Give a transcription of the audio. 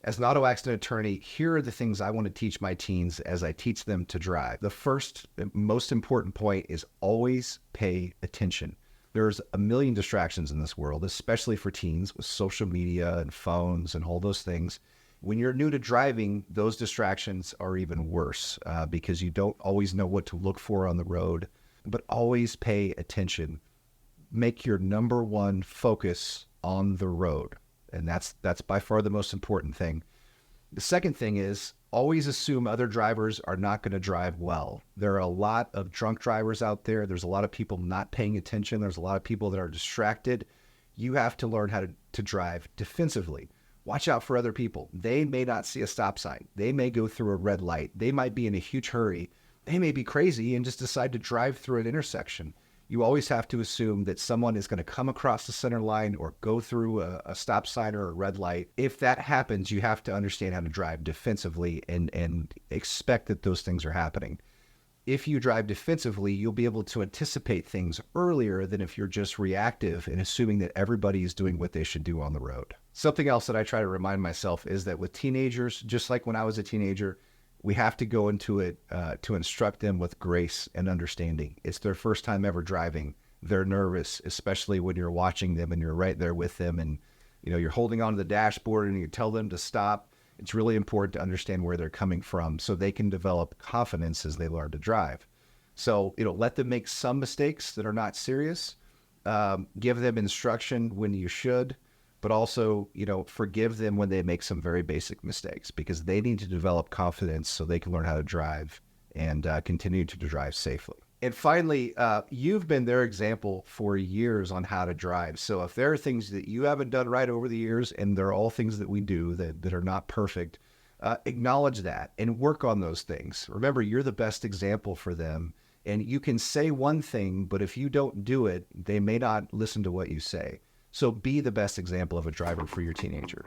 As an auto accident attorney, here are the things I want to teach my teens as I teach them to drive. The first, most important point is always pay attention. There's a million distractions in this world, especially for teens with social media and phones and all those things. When you're new to driving, those distractions are even worse because you don't always know what to look for on the road, but always pay attention. Make your number one focus on the road. And that's by far the most important thing. The second thing is always assume other drivers are not going to drive well. There are a lot of drunk drivers out there. There's a lot of people not paying attention. There's a lot of people that are distracted. You have to learn how to drive defensively. Watch out for other people. They may not see a stop sign. They may go through a red light. They might be in a huge hurry. They may be crazy and just decide to drive through an intersection. You always have to assume that someone is going to come across the center line or go through a stop sign or a red light. If that happens, you have to understand how to drive defensively and expect that those things are happening. If you drive defensively, you'll be able to anticipate things earlier than if you're just reactive and assuming that everybody is doing what they should do on the road. Something else that I try to remind myself is that with teenagers, just like when I was a teenager, we have to go into it to instruct them with grace and understanding. It's their first time ever driving. They're nervous, especially when you're watching them and you're right there with them and you're holding onto the dashboard and you tell them to stop. It's really important to understand where they're coming from so they can develop confidence as they learn to drive. So, let them make some mistakes that are not serious. Give them instruction when you should, but also, forgive them when they make some very basic mistakes because they need to develop confidence so they can learn how to drive and continue to drive safely. And finally, you've been their example for years on how to drive. So if there are things that you haven't done right over the years, and they're all things that we do that are not perfect, acknowledge that and work on those things. Remember, you're the best example for them. And you can say one thing, but if you don't do it, they may not listen to what you say. So be the best example of a driver for your teenager.